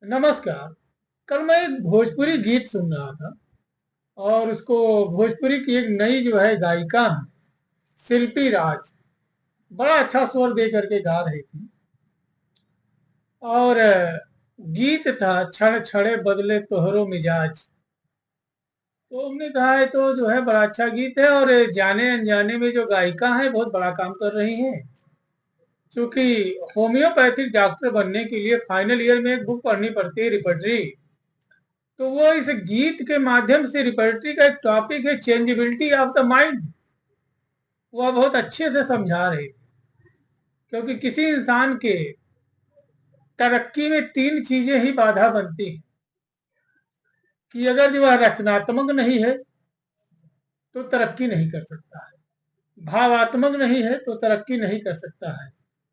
नमस्कार। कल मैं एक भोजपुरी गीत सुन रहा था और उसको भोजपुरी की एक नई जो है गायिका है, शिल्पी राज, बड़ा अच्छा स्वर दे करके गा रही थी। और गीत था क्षण क्षणे बदले तोहरो मिजाज। तो हमने कहा है तो जो है बड़ा अच्छा गीत है और जाने अनजाने में जो गायिका है बहुत बड़ा काम कर रही हैं। क्योंकि होम्योपैथिक डॉक्टर बनने के लिए फाइनल ईयर में एक बुक पढ़नी पड़ती है, रिपर्टरी। तो वो इस गीत के माध्यम से, रिपर्टरी का एक टॉपिक है चेंजेबिलिटी ऑफ द माइंड, वह बहुत अच्छे से समझा रही थी। क्योंकि किसी इंसान के तरक्की में तीन चीजें ही बाधा बनती हैं। कि अगर जो वह रचनात्मक नहीं है तो तरक्की नहीं कर सकता है, भावात्मक नहीं है तो तरक्की नहीं कर सकता है,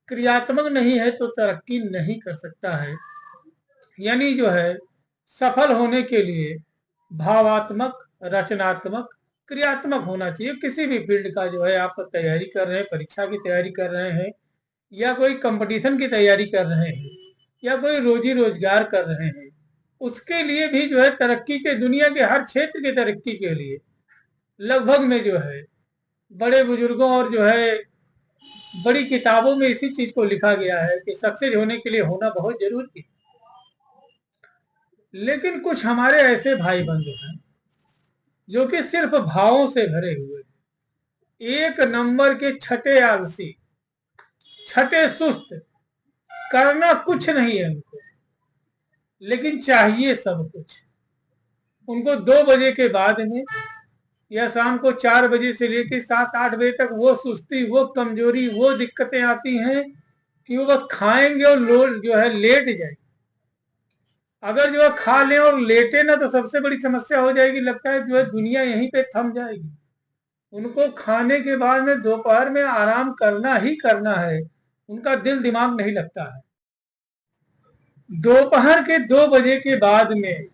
क्रियात्मक नहीं है तो तरक्की नहीं कर सकता है। यानी जो है सफल होने के लिए भावात्मक, रचनात्मक, क्रियात्मक होना चाहिए। किसी भी फील्ड का जो है आप तैयारी कर रहे हैं, परीक्षा की तैयारी कर रहे हैं, या कोई कंपटीशन की तैयारी कर रहे हैं, या कोई रोजी रोजगार कर रहे हैं, उसके लिए भी जो है तरक्की के, दुनिया के हर क्षेत्र की तरक्की के लिए लगभग में जो है बड़े बुजुर्गों और जो है बड़ी किताबों में इसी चीज को लिखा गया है कि सक्सेस होने के लिए होना बहुत जरूरी है। लेकिन कुछ हमारे ऐसे भाई बंधु हैं जो कि सिर्फ भावों से भरे हुए, एक नंबर के छठे आलसी, छठे सुस्त, करना कुछ नहीं है उनको, लेकिन चाहिए सब कुछ। उनको 2 बजे के बाद में या शाम को 4 बजे से लेकर 7-8 बजे तक वो सुस्ती, वो कमजोरी, वो दिक्कतें आती हैं कि वो बस खाएंगे और लोग जो है लेट जाए। अगर जो है खा लें और लेटे ना तो सबसे बड़ी समस्या हो जाएगी, लगता है जो है दुनिया यहीं पे थम जाएगी। उनको खाने के बाद में दोपहर में आराम करना ही करना है, उनका दिल दिमाग नहीं लगता है। दोपहर के 2 बजे के बाद में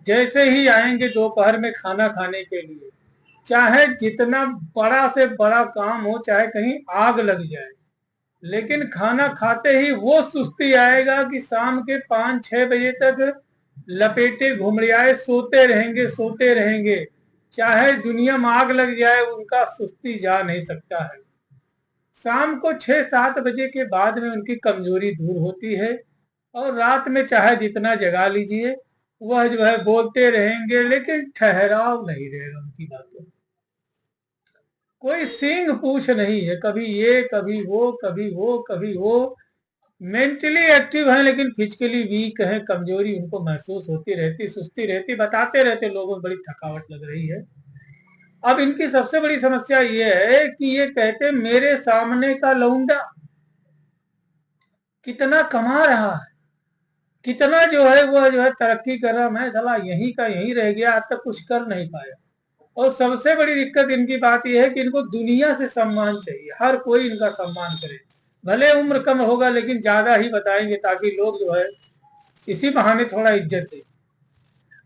जैसे ही आएंगे दोपहर में खाना खाने के लिए, चाहे जितना बड़ा से बड़ा काम हो, चाहे कहीं आग लग जाए, लेकिन खाना खाते ही वो सुस्ती आएगा कि शाम के 5-6 बजे तक लपेटे घुमरियाए सोते रहेंगे, सोते रहेंगे। चाहे दुनिया में आग लग जाए, उनका सुस्ती जा नहीं सकता है। शाम को 6-7 बजे के बाद में उनकी कमजोरी दूर होती है और रात में चाहे जितना जगा लीजिए, वह जो है बोलते रहेंगे, लेकिन ठहराव नहीं रहेगा उनकी बातों में। कोई सींग पूछ नहीं है, कभी ये कभी वो, कभी वो कभी वो। मेंटली एक्टिव है लेकिन फिजिकली वीक है, कमजोरी उनको महसूस होती रहती, सुस्ती रहती, बताते रहते लोगों को बड़ी थकावट लग रही है। अब इनकी सबसे बड़ी समस्या ये है कि ये कहते मेरे सामने का लौंडा कितना कमा रहा है, कितना जो है वो जो है तरक्की कर रहा, मैं साला यहीं का यहीं रह गया, आज तक कुछ कर नहीं पाया। और सबसे बड़ी दिक्कत इनकी बात यह है कि इनको दुनिया से सम्मान चाहिए, हर कोई इनका सम्मान करे। भले उम्र कम होगा लेकिन ज्यादा ही बताएंगे ताकि लोग जो है इसी बहाने थोड़ा इज्जत दे।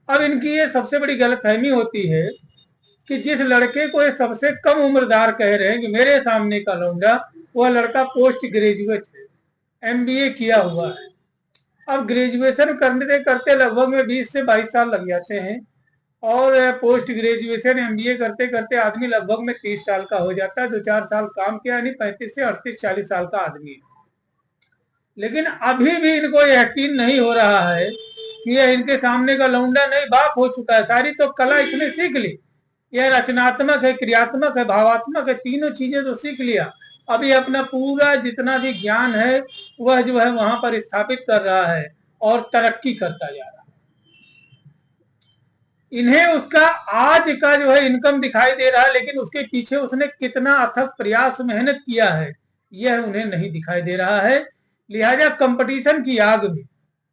अब इनकी ये सबसे बड़ी गलतफहमी होती है कि जिस लड़के को ये सबसे कम उम्रदार कह रहे हैं कि मेरे सामने का लौंडा, वह लड़का पोस्ट ग्रेजुएट है, एमबीए किया हुआ है। अब ग्रेजुएशन करते करते लगभग में 20 से 22 साल लग जाते हैं और पोस्ट ग्रेजुएशन एमबीए करते करते आदमी लगभग में 30 साल का हो जाता है। 2-4 साल काम किया, यानी 35 से 38-40 साल का आदमी है। लेकिन अभी भी इनको यकीन नहीं हो रहा है कि यह इनके सामने का लौंडा नहीं, बाप हो चुका है। सारी तो कला इसने सीख ली, यह रचनात्मक है, क्रियात्मक है, भावात्मक है, तीनों चीजें तो सीख लिया। अभी अपना पूरा जितना भी ज्ञान है वह जो है वहां पर स्थापित कर रहा है और तरक्की करता जा रहा है। इन्हें उसका आज का जो है इनकम दिखाई दे रहा है, लेकिन उसके पीछे उसने कितना अथक प्रयास, मेहनत किया है, यह उन्हें नहीं दिखाई दे रहा है। लिहाजा कंपटीशन की आग में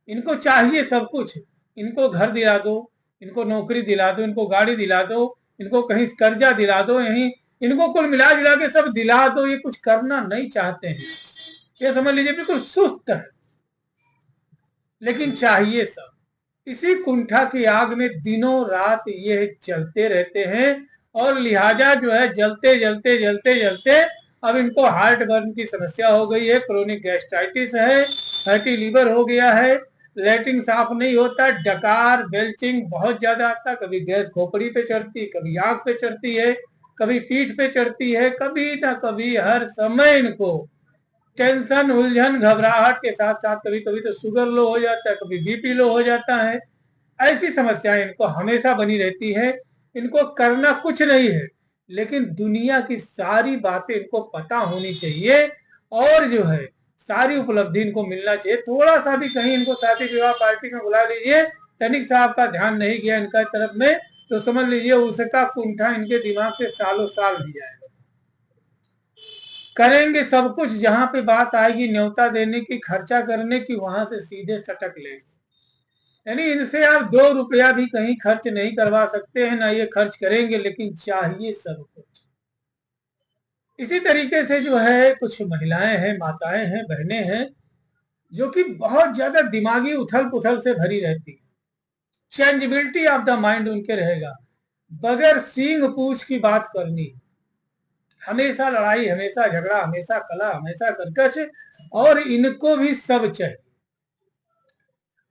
इनको चाहिए सब कुछ। इनको घर दिला दो, इनको नौकरी दिला दो, इनको गाड़ी दिला दो, इनको कहीं कर्जा दिला दो, यहीं इनको कुल मिला जुला के सब दिला दो, ये कुछ करना नहीं चाहते हैं। ये समझ लीजिए बिल्कुल सुस्त है, लेकिन चाहिए सब। इसी कुंठा की आग में दिनों रात ये जलते रहते हैं और लिहाजा जो है जलते जलते जलते जलते अब इनको हार्ट बर्न की समस्या हो गई है, क्रोनिक गैस्ट्राइटिस है, फैटी लीवर हो गया है, लेटरिन साफ नहीं होता, डकार बेल्चिंग बहुत ज्यादा आता, कभी गैस खोपड़ी पे चढ़ती, कभी आंख पे चढ़ती है, कभी पीठ पे चढ़ती है, कभी ना कभी हर समय इनको टेंशन, उलझन, घबराहट के साथ साथ कभी कभी तो शुगर लो हो जाता है, कभी बीपी लो हो जाता है। ऐसी समस्याएं इनको हमेशा बनी रहती है। इनको करना कुछ नहीं है, लेकिन दुनिया की सारी बातें इनको पता होनी चाहिए और जो है सारी उपलब्धि इनको मिलना चाहिए। थोड़ा सा भी कहीं इनको शादी विवाह पार्टी में बुला लीजिए, तनिक साहब का ध्यान नहीं गया इनका तरफ में, तो समझ लीजिए उसका कुंठा इनके दिमाग से सालों साल भी जाएगा। करेंगे सब कुछ, जहां पे बात आएगी न्योता देने की, खर्चा करने की, वहां से सीधे सटक लेंगे। यानी इनसे आप 2 रुपया भी कहीं खर्च नहीं करवा सकते हैं, ना ये खर्च करेंगे, लेकिन चाहिए सब कुछ। इसी तरीके से जो है कुछ महिलाएं हैं, माताएं हैं, बहनें हैं, जो कि बहुत ज्यादा दिमागी उथल पुथल से भरी रहती है। चेंजेबिलिटी ऑफ द माइंड उनके रहेगा, बगैर सींग पूछ की बात करनी, हमेशा लड़ाई, हमेशा झगड़ा, हमेशा कला, हमेशा कर्कश, और इनको भी सब चाहिए।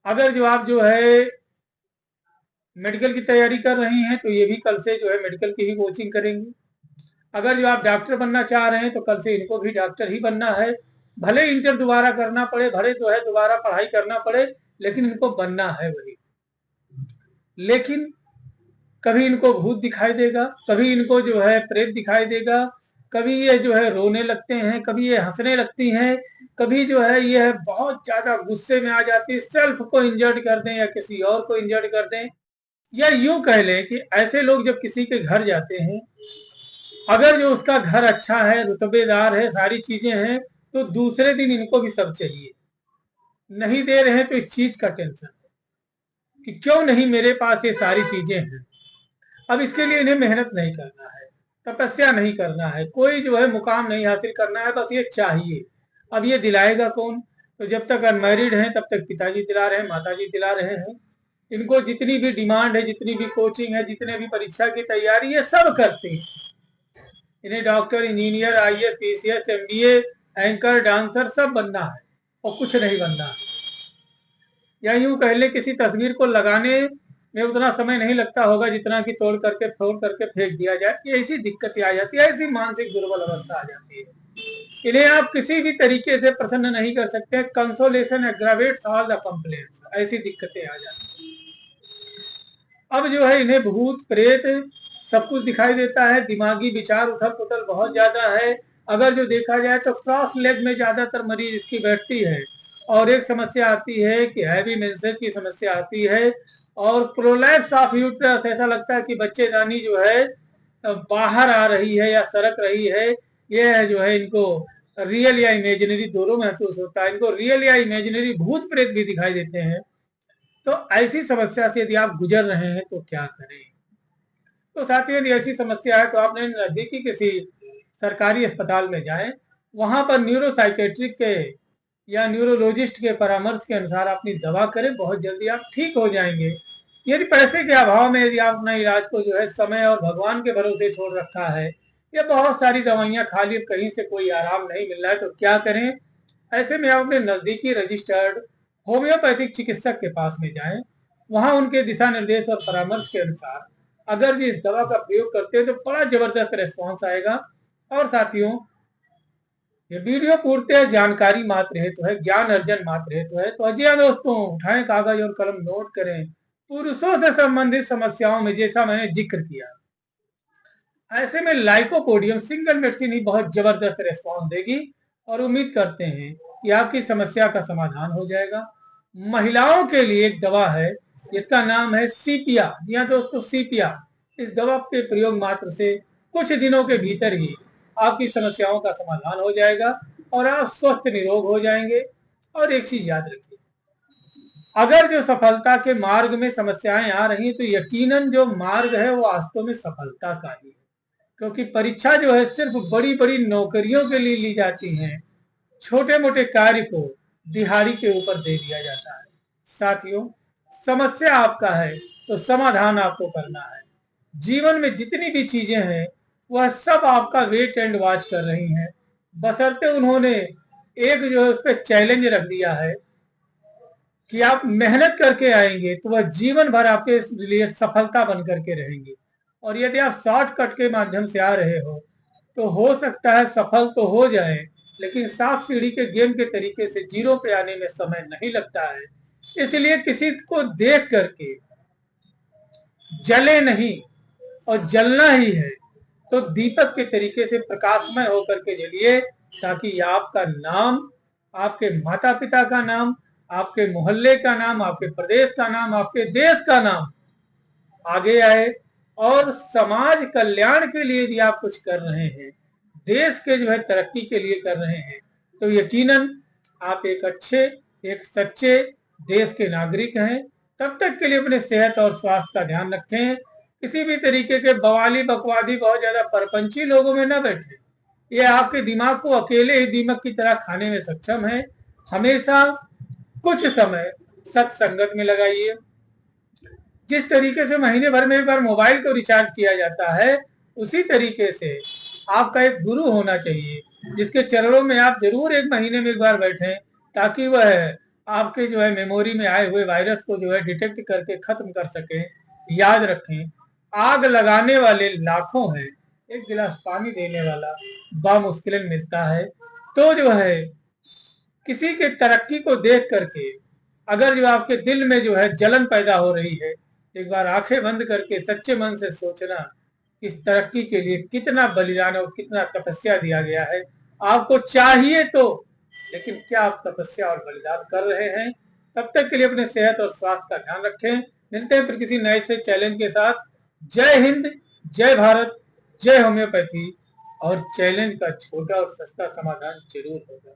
अगर जो आप जो है मेडिकल की तैयारी कर रही हैं तो ये भी कल से जो है मेडिकल की ही कोचिंग करेंगी। अगर जो आप डॉक्टर बनना चाह रहे हैं तो कल से इनको भी डॉक्टर ही बनना है। भले इंटर दोबारा करना पड़े, भले जो है दोबारा पढ़ाई करना पड़े, लेकिन इनको बनना है वही। लेकिन कभी इनको भूत दिखाई देगा, कभी इनको जो है प्रेत दिखाई देगा, कभी ये जो है रोने लगते हैं, कभी ये हंसने लगती हैं, कभी जो है ये बहुत ज्यादा गुस्से में आ जाती है, सेल्फ को इंजर्ड कर दें या किसी और को इंजर्ड कर दें। या यूं कह लें कि ऐसे लोग जब किसी के घर जाते हैं, अगर जो उसका घर अच्छा है, रुतबेदार है, सारी चीजें हैं, तो दूसरे दिन इनको भी सब चाहिए। नहीं दे रहे हैं तो इस चीज का टेंशन कि क्यों नहीं मेरे पास ये सारी चीजें हैं। अब इसके लिए इन्हें मेहनत नहीं करना है, तपस्या नहीं करना है, कोई जो है मुकाम नहीं हासिल करना है, बस ये चाहिए। अब ये दिलाएगा कौन? तो जब तक अनमैरिड हैं तब तक पिताजी दिला रहे हैं, माताजी दिला रहे हैं। इनको जितनी भी डिमांड है, जितनी भी कोचिंग है, जितने भी परीक्षा की तैयारी, ये सब करते हैं। इन्हें doctor, engineer, IAS, PCS, MBA, anchor, dancer सब बनना है और कुछ नहीं बनना है। या यूं कह ले किसी तस्वीर को लगाने में उतना समय नहीं लगता होगा जितना कि तोड़ करके फोड़ करके फेंक दिया जाए। ये ऐसी दिक्कतें आ जाती है, ऐसी मानसिक दुर्बल अवस्था आ जाती है। इन्हें आप किसी भी तरीके से प्रसन्न नहीं कर सकते। Consolation aggravates all the complaints, ऐसी दिक्कतें आ जाती है। अब जो है इन्हें भूत प्रेत सब कुछ दिखाई देता है, दिमागी विचार उथल पुथल बहुत ज्यादा है। अगर जो देखा जाए तो क्रॉस लेग में ज्यादातर मरीज इसकी बैठती है। और एक समस्या आती है कि हैवी मेंसेज की समस्या आती है, और प्रोलैप्स ऑफ यूट्रस, ऐसा लगता है कि बच्चेदानी जो है बाहर आ रही है या सरक रही है। यह जो है इनको रियल या इमेजिनरी दोनों महसूस होता है। इनको रियल या इमेजिनरी भूत प्रेत भी दिखाई देते हैं। तो ऐसी समस्या से यदि आप गुजर रहे हैं तो क्या करें? तो साथियों, यदि ऐसी समस्या है तो आपने नजदीकी किसी सरकारी अस्पताल में जाएं, वहां पर न्यूरोसाइकेट्रिक के या न्यूरोलॉजिस्ट के परामर्श के अनुसार अपनी दवा करें, बहुत जल्दी आप ठीक हो जाएंगे। यदि पैसे के अभाव में यदि आप अपना इलाज को जो है समय और भगवान के भरोसे छोड़ रखा है, या बहुत सारी दवाइयां खा ली, कहीं से कोई आराम नहीं मिल रहा है, तो क्या करें? ऐसे में आप अपने नजदीकी रजिस्टर्ड होम्योपैथिक चिकित्सक के पास में जाएं। वहां उनके दिशा निर्देश और परामर्श के अनुसार अगर भी इस दवा का प्रयोग करते हैं तो बड़ा जबरदस्त रिस्पॉन्स आएगा। और साथियों, ये वीडियो पूर्णतः जानकारी मात्र हेतु है, ज्ञान अर्जन मात्र हेतु है। तो अजय दोस्तों, उठाएं कागज और कलम, नोट करें। पुरुषों से संबंधित समस्याओं में जैसा मैंने जिक्र किया, ऐसे में लाइकोपोडियम सिंगल मेडिसिन ही बहुत जबरदस्त रिस्पॉन्स देगी, और उम्मीद करते हैं कि आपकी समस्या का समाधान हो जाएगा। महिलाओं के लिए एक दवा है जिसका नाम है सीपिया। जी हाँ दोस्तों, सीपिया। इस दवा के प्रयोग मात्र से कुछ दिनों के भीतर ही आपकी समस्याओं का समाधान हो जाएगा और आप स्वस्थ निरोग हो जाएंगे। और एक चीज याद रखिए, अगर जो सफलता के मार्ग में समस्याएं आ रही तो यकीनन जो मार्ग है वो वास्तव में सफलता का ही है। क्योंकि परीक्षा जो है सिर्फ बड़ी बड़ी नौकरियों के लिए ली जाती है, छोटे मोटे कार्य को दिहाड़ी के ऊपर दे दिया जाता है। साथियों, समस्या आपका है तो समाधान आपको करना है। जीवन में जितनी भी चीजें हैं वह सब आपका वेट एंड वॉच कर रही हैं, बशर्ते उन्होंने एक जो है उस पर चैलेंज रख दिया है कि आप मेहनत करके आएंगे तो वह जीवन भर आपके लिए सफलता बन करके रहेंगे। और यदि आप शॉर्टकट के माध्यम से आ रहे हो हो सकता है सफल तो हो जाए, लेकिन सांप सीढ़ी के गेम के तरीके से जीरो पे आने में समय नहीं लगता है। इसलिए किसी को देख करके जले नहीं, और जलना ही है तो दीपक के तरीके से प्रकाशमय होकर के जलिए, ताकि आपका नाम, आपके माता पिता का नाम, आपके मोहल्ले का नाम, आपके प्रदेश का नाम, आपके देश का नाम आगे आए। और समाज कल्याण के लिए यदि आप कुछ कर रहे हैं, देश के जो है तरक्की के लिए कर रहे हैं, तो यकीनन आप एक अच्छे, एक सच्चे देश के नागरिक हैं। तब तक के लिए अपने सेहत और स्वास्थ्य का ध्यान रखें। किसी भी तरीके के बवाली बकवादी, बहुत ज्यादा परपंची लोगों में न बैठे। ये आपके दिमाग को अकेले ही दीमक की तरह खाने में सक्षम है। हमेशा कुछ समय सत्संगत में लगाइए। जिस तरीके से महीने भर में एक बार मोबाइल को रिचार्ज किया जाता है, उसी तरीके से आपका एक गुरु होना चाहिए, जिसके चरणों में आप जरूर एक महीने में एक बार बैठें, ताकि वह आपके जो है मेमोरी में आए हुए वायरस को जो है डिटेक्ट करके खत्म कर सके। याद रखें, आग लगाने वाले लाखों हैं, एक गिलास पानी देने वाला बामुश्किल मिलता है। तो जो है किसी के तरक्की को देख करके अगर जो आपके दिल में जो है जलन पैदा हो रही है, एक बार आंखें बंद करके सच्चे मन से सोचना, इस तरक्की के लिए कितना बलिदान और कितना तपस्या दिया गया है। आपको चाहिए तो, लेकिन क्या आप तपस्या और बलिदान कर रहे हैं? तब तक के लिए अपने सेहत और स्वास्थ्य का ध्यान रखें। मिलते हैं फिर किसी नए से चैलेंज के साथ। जय हिंद, जय भारत, जय होम्योपैथी। और चैलेंज का छोटा और सस्ता समाधान जरूर होगा।